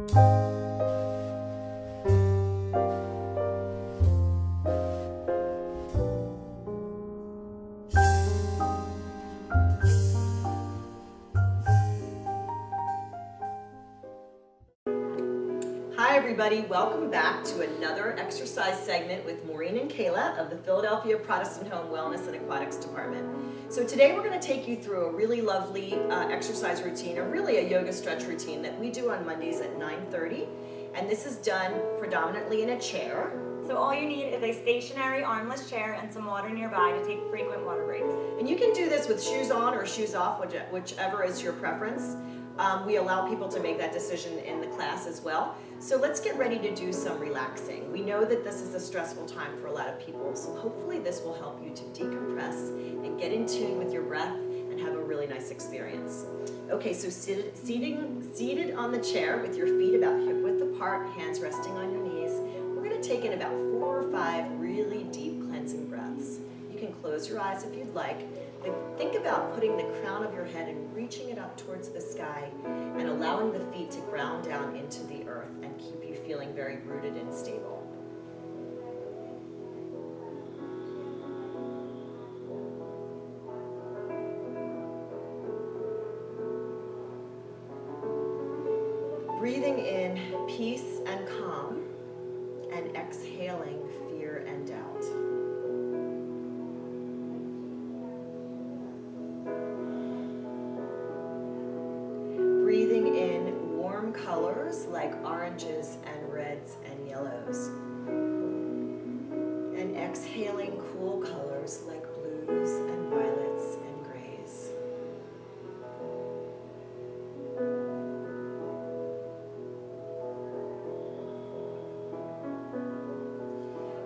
Hi everybody, welcome back to another exercise segment with Maureen and Kayla of the Philadelphia Protestant Home Wellness and Aquatics Department. So today we're going to take you through a really lovely exercise routine, or really a yoga stretch routine that we do on Mondays at 9:30. And this is done predominantly in a chair. So all you need is a stationary armless chair and some water nearby to take frequent water breaks. And you can do this with shoes on or shoes off, whichever is your preference. We allow people to make that decision in the class as well. So let's get ready to do some relaxing. We know that this is a stressful time for a lot of people, so hopefully this will help you to decompress and get in tune with your breath and have a really nice experience. Okay, so seated on the chair with your feet about hip width apart, hands resting on your knees, we're going to take in about 4 or 5 really deep cleansing breaths. You can close your eyes if you'd like. Think about putting the crown of your head and reaching it up towards the sky and allowing the feet to ground down into the earth and keep you feeling very rooted and stable. Breathing in peace and calm and exhaling fear and doubt. Breathing in warm colors like oranges and reds and yellows. And exhaling cool colors like blues and violets and grays.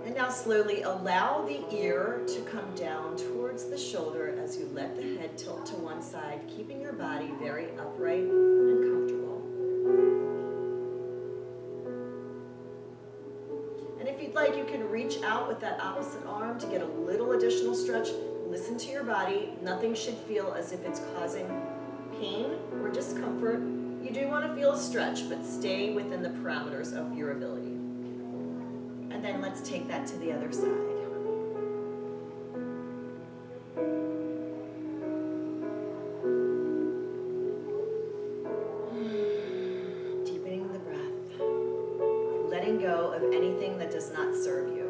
And now slowly allow the ear to come down towards the shoulder as you let the head tilt to one side, keeping your body very upright and comfortable. And if you'd like, you can reach out with that opposite arm to get a little additional stretch. Listen to your body. Nothing should feel as if it's causing pain or discomfort. You do want to feel a stretch, but stay within the parameters of your ability. And then let's take that to the other side. Deepening the breath. Letting go of anything that does not serve you.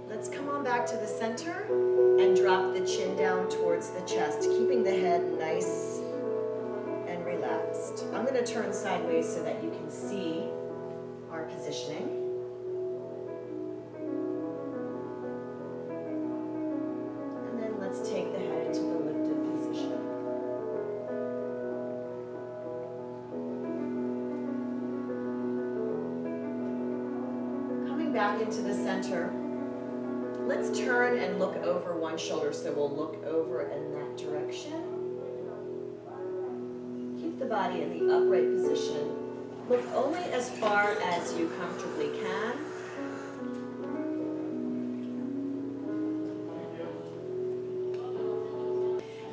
Let's come on back to the center and drop the chin down towards the chest, keeping the head nice and relaxed. I'm going to turn sideways so that you can see our positioning. And then let's take the head into the lifted position. Coming back into the center, let's turn and look over one shoulder. So we'll look over in that direction. Keep the body in the upright position. Look only as far as you comfortably can.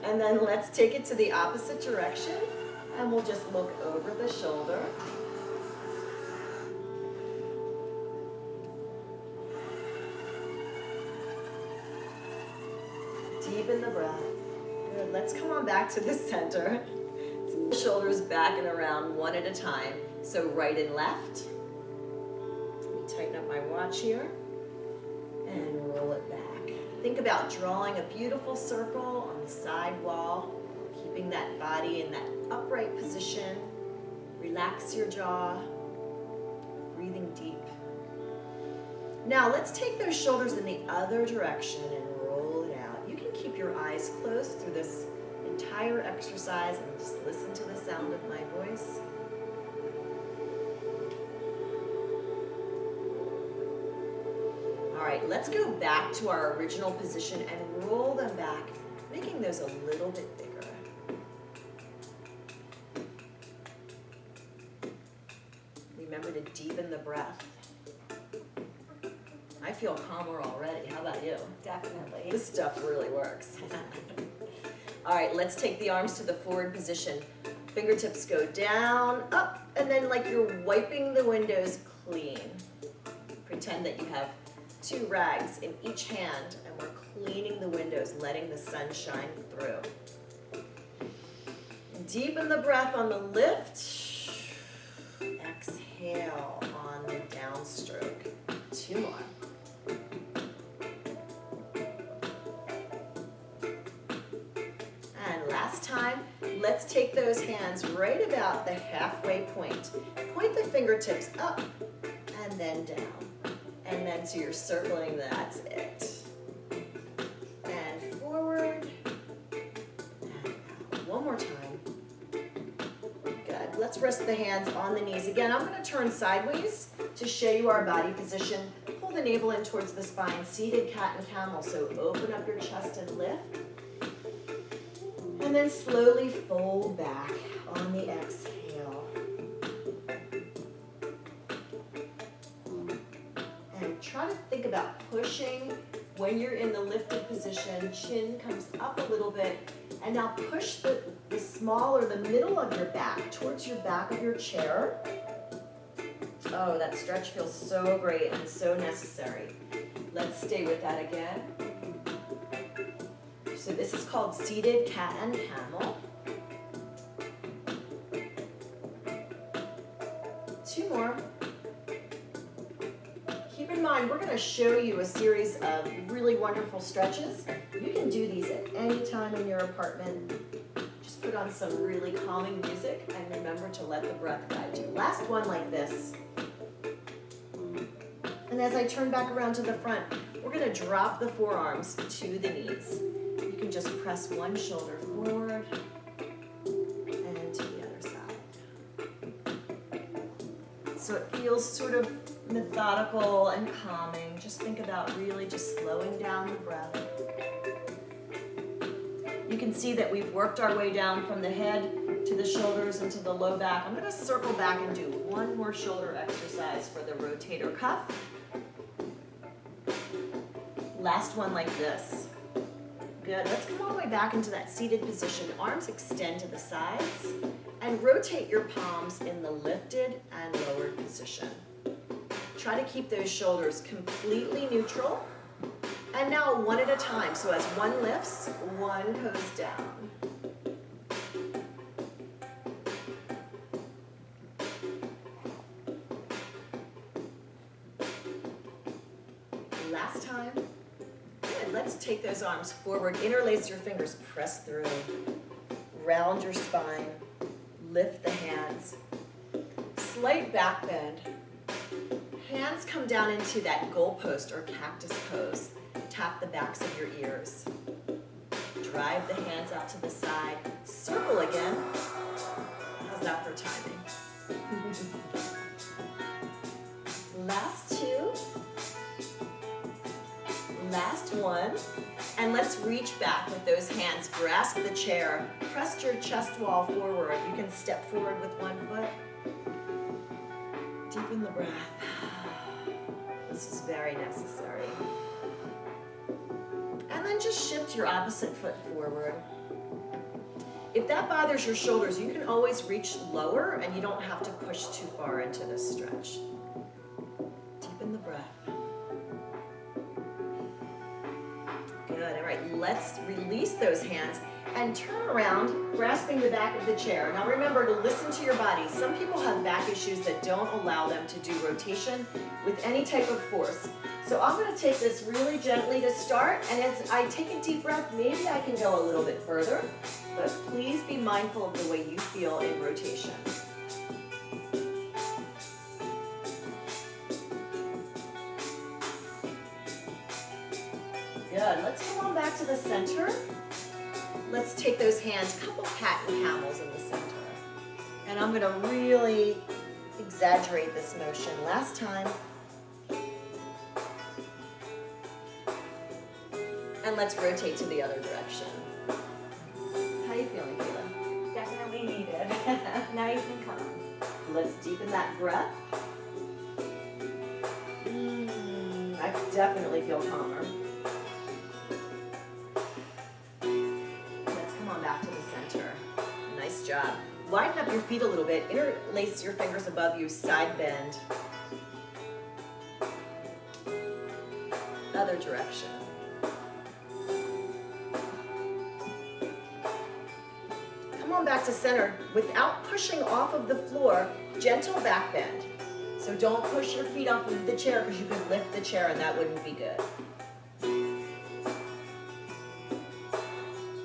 And then let's take it to the opposite direction, and we'll just look over the shoulder. Deepen the breath. Good. Let's come on back to the center. Shoulders back and around one at a time. So right and left. Let me tighten up my watch here. And roll it back. Think about drawing a beautiful circle on the side wall, keeping that body in that upright position. Relax your jaw. Breathing deep. Now let's take those shoulders in the other direction and roll it out. You can keep your eyes closed through this entire exercise and just listen to the sound of my voice. All right, let's go back to our original position and roll them back, making those a little bit bigger. Remember to deepen the breath. I feel calmer already. How about you? Definitely. This stuff really works. All right, let's take the arms to the forward position. Fingertips go down, up, and then like you're wiping the windows clean. Pretend that you have 2 rags in each hand and we're cleaning the windows, letting the sun shine through. Deepen the breath on the lift. Exhale on the downstroke. 2 more. And last time, let's take those hands right about the halfway point. Point the fingertips up and then down. And then so you're circling, that's it. And forward. And out. One more time. Good. Let's rest the hands on the knees. Again, I'm going to turn sideways to show you our body position. Pull the navel in towards the spine. Seated cat and camel. So open up your chest and lift. And then slowly fold back on the exhale. And try to think about pushing when you're in the lifted position. Chin comes up a little bit. And now push the small or the middle of your back towards your back of your chair. Oh, that stretch feels so great and so necessary. Let's stay with that again. So this is called seated cat and camel. 2 more. Keep in mind, we're going to show you a series of really wonderful stretches. You can do these at any time in your apartment. Just put on some really calming music and remember to let the breath guide you. Last one like this. And as I turn back around to the front, we're going to drop the forearms to the knees. You can just press one shoulder forward and to the other side. So it feels sort of methodical and calming. Just think about really just slowing down the breath. You can see that we've worked our way down from the head to the shoulders and to the low back. I'm going to circle back and do one more shoulder exercise for the rotator cuff. Last one like this. Good. Let's come all the way back into that seated position. Arms extend to the sides and rotate your palms in the lifted and lowered position. Try to keep those shoulders completely neutral. And now one at a time. So as one lifts, one goes down. Last time. Good. Let's take those arms forward. Interlace your fingers. Press through. Round your spine. Lift the hands. Slight back bend. Hands come down into that goalpost or cactus pose. Tap the backs of your ears. Drive the hands out to the side. Circle again. How's that for timing? Last 2. Last 1. And let's reach back with those hands. Grasp the chair. Press your chest wall forward. You can step forward with one foot. Deepen the breath. This is very necessary. And then just shift your opposite foot forward. If that bothers your shoulders, you can always reach lower and you don't have to push too far into this stretch. Deepen the breath. Good. All right, let's release those hands and turn around, grasping the back of the chair. Now remember to listen to your body. Some people have back issues that don't allow them to do rotation with any type of force. So I'm going to take this really gently to start, and as I take a deep breath, maybe I can go a little bit further, but please be mindful of the way you feel in rotation. Good. Let's come on back to the center. Let's take those hands, couple cat and camels in the center. And I'm going to really exaggerate this motion. Last time. And let's rotate to the other direction. How are you feeling, Kayla? Definitely needed. Nice and calm. Let's deepen that breath. I definitely feel calmer. Let's come on back to the center. Nice job. Widen up your feet a little bit, interlace your fingers above you, side bend. Other direction. Come on back to center without pushing off of the floor, gentle back bend. So don't push your feet off of the chair because you could lift the chair and that wouldn't be good.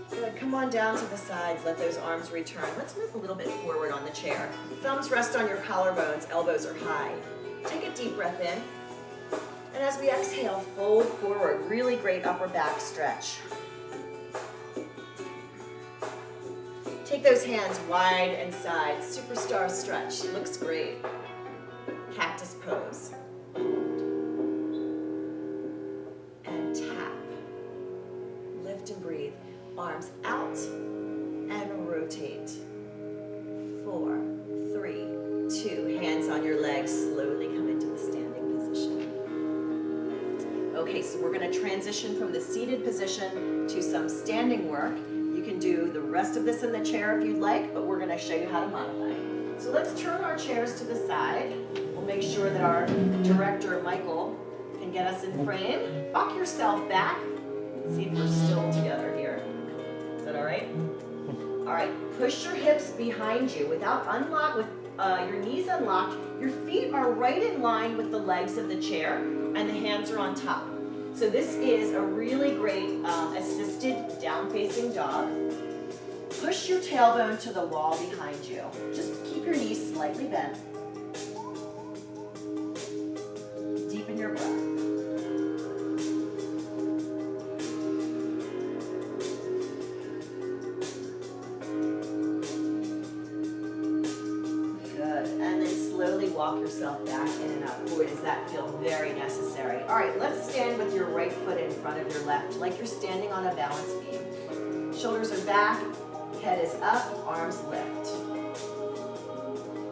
Good, come on down to the sides, let those arms return. Let's move a little bit forward on the chair. Thumbs rest on your collarbones, elbows are high. Take a deep breath in. And as we exhale, fold forward, really great upper back stretch. Take those hands wide and side, superstar stretch, looks great. Cactus pose. And tap. Lift and breathe. Arms out and rotate. 4, 3, 2. Hands on your legs, slowly come into the standing position. Okay, so we're going to transition from the seated position to some standing work. You can do the rest of this in the chair if you'd like, but we're going to show you how to modify. So let's turn our chairs to the side. We'll make sure that our director, Michael, can get us in frame. Walk yourself back. See if we're still together here. Is that all right? All right, push your hips behind you without unlock, with your knees unlocked. Your feet are right in line with the legs of the chair and the hands are on top. So this is a really great assisted down-facing dog. Push your tailbone to the wall behind you. Just keep your knees slightly bent. Deepen your breath. Good. And then slowly walk yourself back in and up. Boy, does that feel very necessary. All right, let's stand with your right foot in front of your left, like you're standing on a balance beam. Shoulders are back. Head is up, arms lift.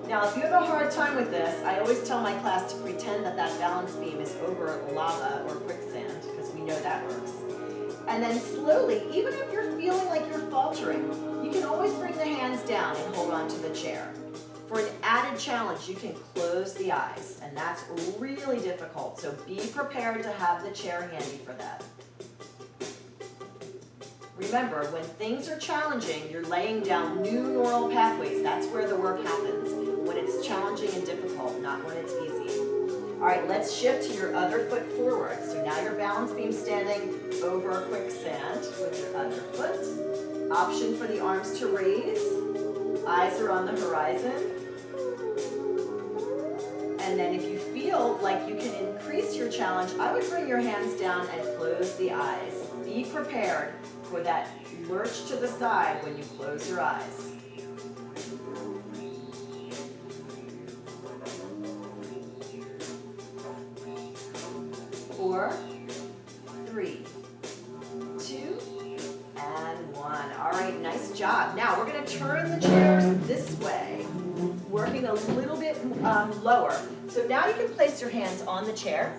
Now, if you have a hard time with this, I always tell my class to pretend that that balance beam is over lava or quicksand, because we know that works. And then slowly, even if you're feeling like you're faltering, you can always bring the hands down and hold on to the chair. For an added challenge, you can close the eyes, and that's really difficult, so be prepared to have the chair handy for that. Remember, when things are challenging, you're laying down new neural pathways. That's where the work happens, when it's challenging and difficult, not when it's easy. All right, let's shift to your other foot forward. So now your balance beam standing over quicksand with your other foot. Option for the arms to raise. Eyes are on the horizon. And then if you feel like you can increase your challenge, I would bring your hands down and close the eyes. Be prepared for that lurch to the side when you close your eyes. 4, 3, 2, and 1. All right, nice job. Now we're going to turn the chairs this way, working a little bit lower. So now you can place your hands on the chair.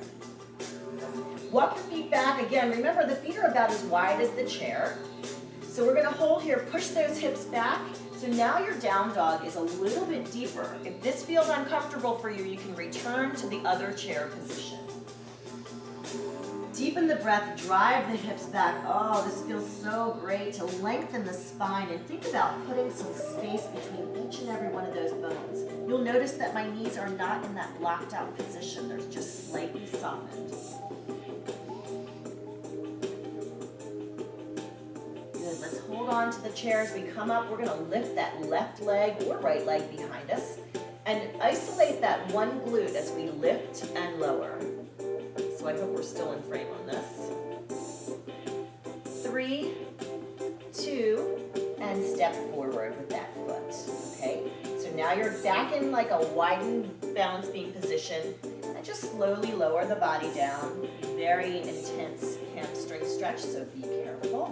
Walk your feet back. Again, remember the feet are about as wide as the chair. So we're going to hold here, push those hips back. So now your down dog is a little bit deeper. If this feels uncomfortable for you, you can return to the other chair position. Deepen the breath, drive the hips back. Oh, this feels so great to lengthen the spine, and think about putting some space between each and every one of those bones. You'll notice that my knees are not in that blocked out position. They're just slightly softened. Good, let's hold on to the chair as we come up. We're gonna lift that left leg or right leg behind us and isolate that one glute as we lift and lower. So I hope we're still in frame on this. 3, 2, and step forward with that foot, okay? So now you're back in like a widened balance beam position, and just slowly lower the body down. Very intense hamstring stretch, so be careful.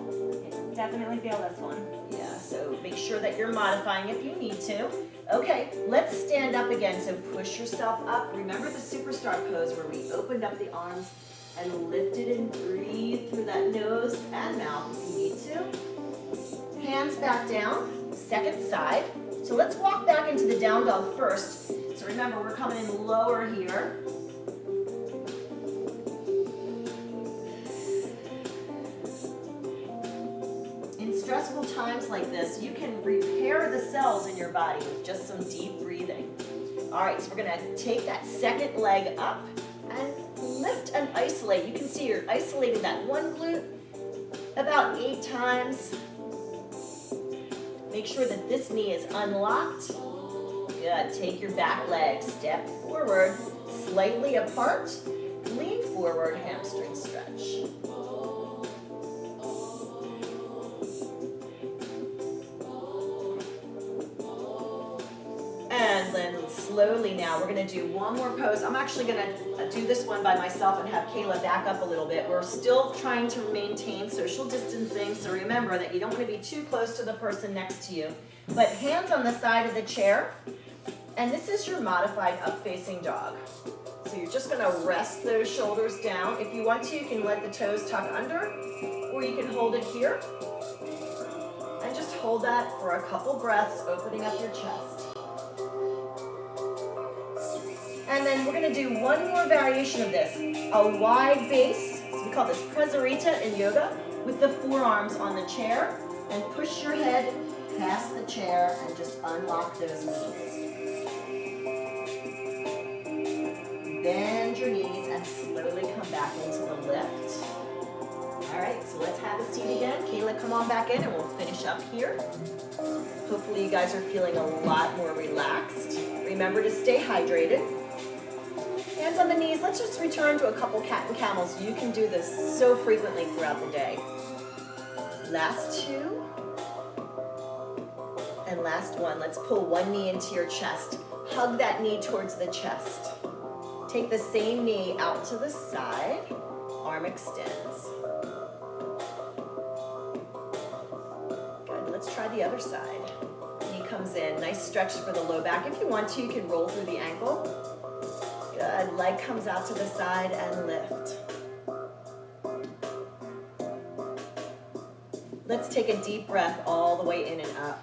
Definitely feel this one. Yeah, so make sure that you're modifying if you need to. Okay, let's stand up again. So push yourself up. Remember the superstar pose where we opened up the arms and lifted and breathe through that nose and mouth if you need to. Hands back down, second side. So let's walk back into the down dog first. So remember, we're coming in lower here. In stressful times like this, you can repair the cells in your body with just some deep breathing. All right, so we're gonna take that second leg up and lift and isolate. You can see you're isolating that one glute about 8 times. Make sure that this knee is unlocked. Good, take your back leg, step forward, slightly apart, lean forward, hamstring stretch. And then slowly now, we're gonna do one more pose. I'm actually gonna do this one by myself and have Kayla back up a little bit. We're still trying to maintain social distancing, so remember that you don't wanna be too close to the person next to you. But hands on the side of the chair, and this is your modified up-facing dog. So you're just gonna rest those shoulders down. If you want to, you can let the toes tuck under, or you can hold it here. And just hold that for a couple breaths, opening up your chest. And then we're gonna do one more variation of this. A wide base, so we call this Preserita in yoga, with the forearms on the chair, and push your head past the chair and just unlock those knees. Bend your knees and slowly come back into the lift. All right, so let's have a seat again. Kayla, come on back in and we'll finish up here. Hopefully you guys are feeling a lot more relaxed. Remember to stay hydrated. Hands on the knees. Let's just return to a couple cat and camels. You can do this so frequently throughout the day. Last 2. And last 1. Let's pull one knee into your chest. Hug that knee towards the chest. Take the same knee out to the side. Arm extends. Good. Let's try the other side. Knee comes in. Nice stretch for the low back. If you want to, you can roll through the ankle. Good. Leg comes out to the side and lift. Let's take a deep breath all the way in and up.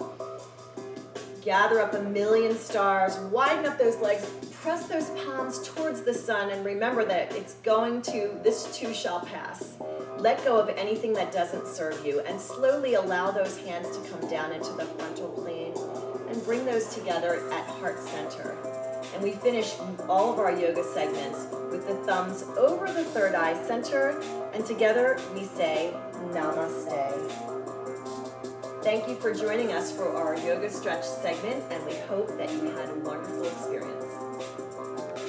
Gather up a million stars. Widen up those legs. Press those palms towards the sun. And remember that this too shall pass. Let go of anything that doesn't serve you. And slowly allow those hands to come down into the frontal plane. And bring those together at heart center. And we finish all of our yoga segments with the thumbs over the third eye center, and together we say Namaste. Thank you for joining us for our yoga stretch segment, and we hope that you had a wonderful